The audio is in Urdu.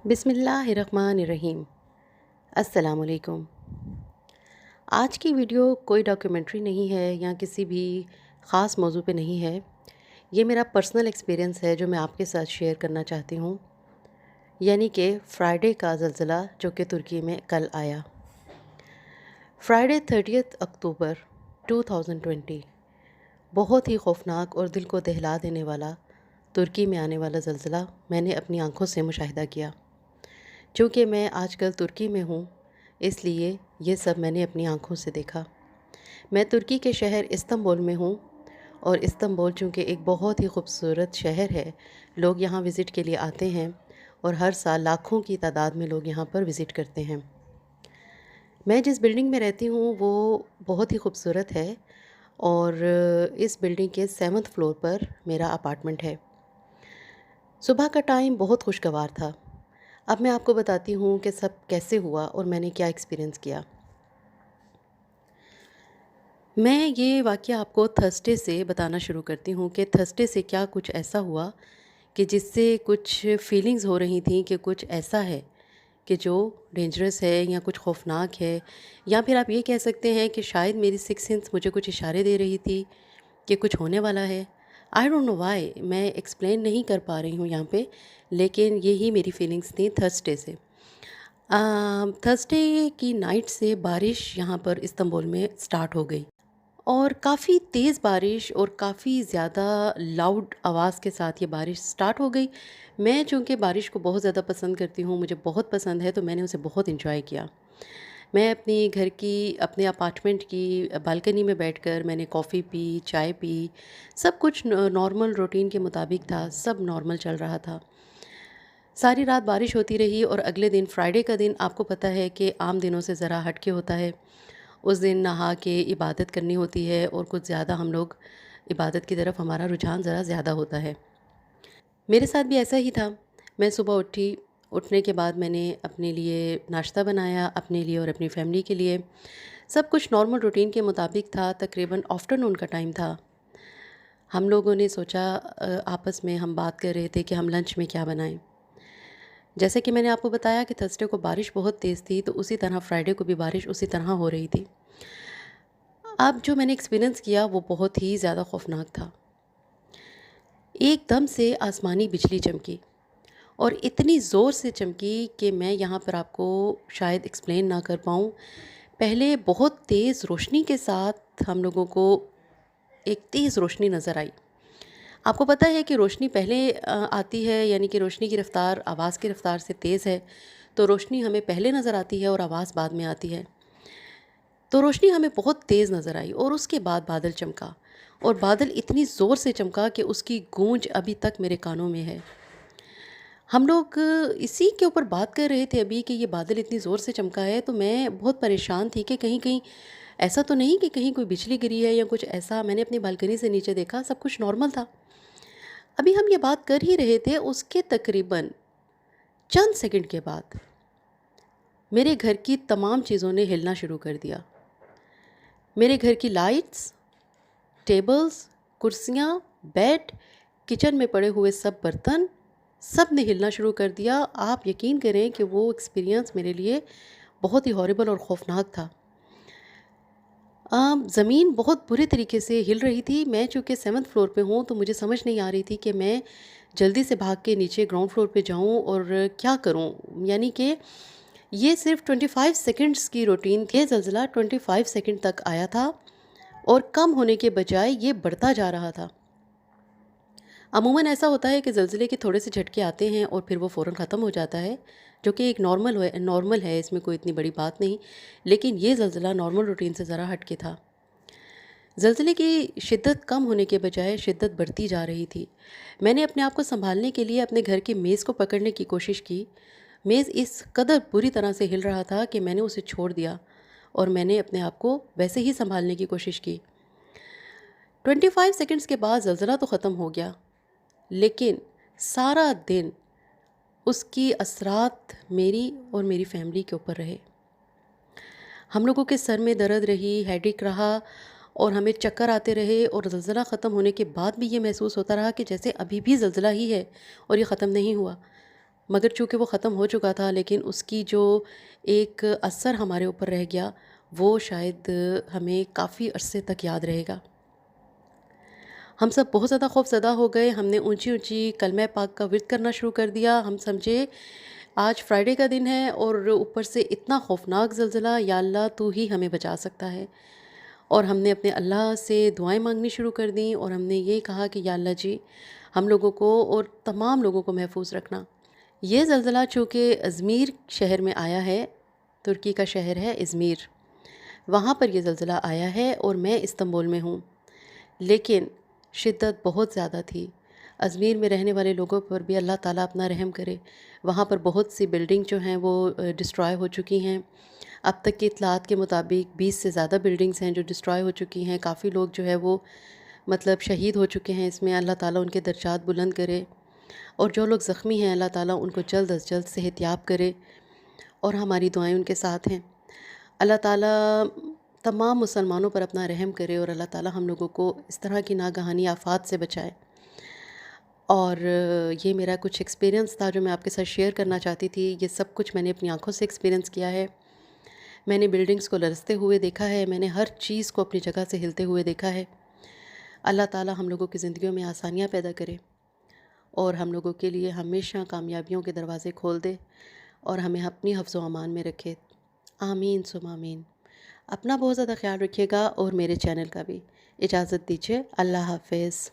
بسم اللہ الرحمن الرحیم۔ السلام علیکم۔ آج کی ویڈیو کوئی ڈاکیومنٹری نہیں ہے یا کسی بھی خاص موضوع پہ نہیں ہے۔ یہ میرا پرسنل ایکسپیرینس ہے جو میں آپ کے ساتھ شیئر کرنا چاہتی ہوں، یعنی کہ فرائیڈے کا زلزلہ جو کہ ترکی میں کل آیا۔ فرائیڈے 30 اکتوبر 2020 بہت ہی خوفناک اور دل کو دہلا دینے والا ترکی میں آنے والا زلزلہ میں نے اپنی آنکھوں سے مشاہدہ کیا۔ چونکہ میں آج کل ترکی میں ہوں، اس لیے یہ سب میں نے اپنی آنکھوں سے دیکھا۔ میں ترکی کے شہر استنبول میں ہوں، اور استنبول چونکہ ایک بہت ہی خوبصورت شہر ہے، لوگ یہاں وزٹ کے لیے آتے ہیں اور ہر سال لاکھوں کی تعداد میں لوگ یہاں پر وزٹ کرتے ہیں۔ میں جس بلڈنگ میں رہتی ہوں وہ بہت ہی خوبصورت ہے، اور اس بلڈنگ کے 7th فلور پر میرا اپارٹمنٹ ہے۔ صبح کا ٹائم بہت خوشگوار تھا۔ اب میں آپ کو بتاتی ہوں کہ سب کیسے ہوا اور میں نے کیا ایکسپیرینس کیا۔ میں یہ واقعہ آپ کو تھرسڈے سے بتانا شروع کرتی ہوں کہ تھرسڈے سے کیا کچھ ایسا ہوا کہ جس سے کچھ فیلنگز ہو رہی تھیں کہ کچھ ایسا ہے کہ جو ڈینجرس ہے یا کچھ خوفناک ہے، یا پھر آپ یہ کہہ سکتے ہیں کہ شاید میری سکس سینس مجھے کچھ اشارے دے رہی تھی کہ کچھ ہونے والا ہے۔ آئی ڈونٹ نو وائی، میں ایکسپلین نہیں کر پا رہی ہوں یہاں پہ، لیکن یہی میری فیلنگز تھیں تھرسڈے سے۔ تھرسڈے کی نائٹ سے بارش یہاں پر استنبول میں سٹارٹ ہو گئی، اور کافی تیز بارش اور کافی زیادہ لاؤڈ آواز کے ساتھ یہ بارش سٹارٹ ہو گئی۔ میں چونکہ بارش کو بہت زیادہ پسند کرتی ہوں، مجھے بہت پسند ہے، تو میں نے اسے بہت انجوائے کیا۔ میں اپنی گھر کی، اپنے اپارٹمنٹ کی بالکنی میں بیٹھ کر میں نے کافی پی، چائے پی، سب کچھ نارمل روٹین کے مطابق تھا، سب نارمل چل رہا تھا۔ ساری رات بارش ہوتی رہی، اور اگلے دن فرائیڈے کا دن آپ کو پتہ ہے کہ عام دنوں سے ذرا ہٹ کے ہوتا ہے۔ اس دن نہا کے عبادت کرنی ہوتی ہے، اور کچھ زیادہ ہم لوگ عبادت کی طرف ہمارا رجحان ذرا زیادہ ہوتا ہے۔ میرے ساتھ بھی ایسا ہی تھا۔ میں صبح اٹھی، اٹھنے کے بعد میں نے اپنے لیے ناشتہ بنایا، اپنے لیے اور اپنی فیملی کے لیے۔ سب کچھ نارمل روٹین کے مطابق تھا۔ تقریباً آفٹرنون کا ٹائم تھا۔ ہم لوگوں نے سوچا، آپس میں ہم بات کر رہے تھے کہ ہم لنچ میں کیا بنائیں۔ جیسے کہ میں نے آپ کو بتایا کہ تھرسڈے کو بارش بہت تیز تھی، تو اسی طرح فرائیڈے کو بھی بارش اسی طرح ہو رہی تھی۔ اب جو میں نے ایکسپیرینس کیا وہ بہت ہی زیادہ خوفناک تھا۔ ایک دم سے آسمانی بجلی چمکی، اور اتنی زور سے چمکی کہ میں یہاں پر آپ کو شاید ایکسپلین نہ کر پاؤں۔ پہلے بہت تیز روشنی کے ساتھ ہم لوگوں کو ایک تیز روشنی نظر آئی۔ آپ کو پتہ ہے کہ روشنی پہلے آتی ہے، یعنی کہ روشنی کی رفتار آواز کی رفتار سے تیز ہے، تو روشنی ہمیں پہلے نظر آتی ہے اور آواز بعد میں آتی ہے۔ تو روشنی ہمیں بہت تیز نظر آئی، اور اس کے بعد بادل چمکا، اور بادل اتنی زور سے چمکا کہ اس کی گونج ابھی تک میرے کانوں میں ہے۔ ہم لوگ اسی کے اوپر بات کر رہے تھے ابھی کہ یہ بادل اتنی زور سے چمکا ہے، تو میں بہت پریشان تھی کہ کہیں کہیں ایسا تو نہیں کہ کہیں کوئی بجلی گری ہے یا کچھ ایسا۔ میں نے اپنی بالکنی سے نیچے دیکھا، سب کچھ نارمل تھا۔ ابھی ہم یہ بات کر ہی رہے تھے، اس کے تقریباً چند سیکنڈ کے بعد میرے گھر کی تمام چیزوں نے ہلنا شروع کر دیا۔ میرے گھر کی لائٹس، ٹیبلز، کرسیاں، بیڈ، کچن میں پڑے ہوئے سب برتن، سب نے ہلنا شروع کر دیا۔ آپ یقین کریں کہ وہ ایکسپیرینس میرے لیے بہت ہی ہاربل اور خوفناک تھا۔ زمین بہت برے طریقے سے ہل رہی تھی۔ میں چونکہ 7th فلور پہ ہوں، تو مجھے سمجھ نہیں آ رہی تھی کہ میں جلدی سے بھاگ کے نیچے گراؤنڈ فلور پہ جاؤں اور کیا کروں، یعنی کہ یہ صرف 25 سیکنڈز کی روٹین تھی۔ زلزلہ 25 سیکنڈ تک آیا تھا، اور کم ہونے کے بجائے یہ بڑھتا جا رہا تھا۔ عموماً ایسا ہوتا ہے کہ زلزلے کے تھوڑے سے جھٹکے آتے ہیں اور پھر وہ فوراً ختم ہو جاتا ہے، جو کہ ایک نارمل ہے، اس میں کوئی اتنی بڑی بات نہیں۔ لیکن یہ زلزلہ نارمل روٹین سے ذرا ہٹ کے تھا۔ زلزلے کی شدت کم ہونے کے بجائے شدت بڑھتی جا رہی تھی۔ میں نے اپنے آپ کو سنبھالنے کے لیے اپنے گھر کے میز کو پکڑنے کی کوشش کی۔ میز اس قدر بری طرح سے ہل رہا تھا کہ میں نے اسے چھوڑ دیا، اور میں نے اپنے آپ کو ویسے ہی سنبھالنے کی کوشش کی۔ 25 سیکنڈز کے بعد زلزلہ تو ختم ہو گیا، لیکن سارا دن اس کی اثرات میری اور میری فیملی کے اوپر رہے۔ ہم لوگوں کے سر میں درد رہی، ہیڈیک رہا، اور ہمیں چکر آتے رہے، اور زلزلہ ختم ہونے کے بعد بھی یہ محسوس ہوتا رہا کہ جیسے ابھی بھی زلزلہ ہی ہے اور یہ ختم نہیں ہوا۔ مگر چونکہ وہ ختم ہو چکا تھا، لیکن اس کی جو ایک اثر ہمارے اوپر رہ گیا وہ شاید ہمیں کافی عرصے تک یاد رہے گا۔ ہم سب بہت زیادہ خوف زدہ ہو گئے، ہم نے اونچی اونچی کلمہ پاک کا ورد کرنا شروع کر دیا۔ ہم سمجھے آج فرائیڈے کا دن ہے اور اوپر سے اتنا خوفناک زلزلہ، یا اللہ تو ہی ہمیں بچا سکتا ہے۔ اور ہم نے اپنے اللہ سے دعائیں مانگنی شروع کر دیں، اور ہم نے یہ کہا کہ یا اللہ جی ہم لوگوں کو اور تمام لوگوں کو محفوظ رکھنا۔ یہ زلزلہ چونکہ ازمیر شہر میں آیا ہے، ترکی کا شہر ہے ازمیر، وہاں پر یہ زلزلہ آیا ہے اور میں استنبول میں ہوں، لیکن شدت بہت زیادہ تھی۔ ازمیر میں رہنے والے لوگوں پر بھی اللہ تعالیٰ اپنا رحم کرے۔ وہاں پر بہت سی بلڈنگ جو ہیں وہ ڈسٹرائے ہو چکی ہیں۔ اب تک کی اطلاعات کے مطابق 20 سے زیادہ بلڈنگز ہیں جو ڈسٹرائے ہو چکی ہیں۔ کافی لوگ جو ہے وہ مطلب شہید ہو چکے ہیں اس میں، اللہ تعالیٰ ان کے درجات بلند کرے، اور جو لوگ زخمی ہیں اللہ تعالیٰ ان کو جلد از جلد صحت یاب کرے، اور ہماری دعائیں ان کے ساتھ ہیں۔ اللہ تعالیٰ تمام مسلمانوں پر اپنا رحم کرے، اور اللہ تعالیٰ ہم لوگوں کو اس طرح کی ناگہانی آفات سے بچائے۔ اور یہ میرا کچھ ایکسپیرینس تھا جو میں آپ کے ساتھ شیئر کرنا چاہتی تھی۔ یہ سب کچھ میں نے اپنی آنکھوں سے ایکسپیرینس کیا ہے۔ میں نے بلڈنگز کو لرزتے ہوئے دیکھا ہے، میں نے ہر چیز کو اپنی جگہ سے ہلتے ہوئے دیکھا ہے۔ اللہ تعالیٰ ہم لوگوں کی زندگیوں میں آسانیاں پیدا کرے، اور ہم لوگوں کے لیے ہمیشہ کامیابیوں کے دروازے کھول دے، اور ہمیں اپنی حفظ و امان میں رکھے۔ آمین ثم آمین۔ اپنا بہت زیادہ خیال رکھیے گا، اور میرے چینل کا بھی۔ اجازت دیجیے، اللہ حافظ۔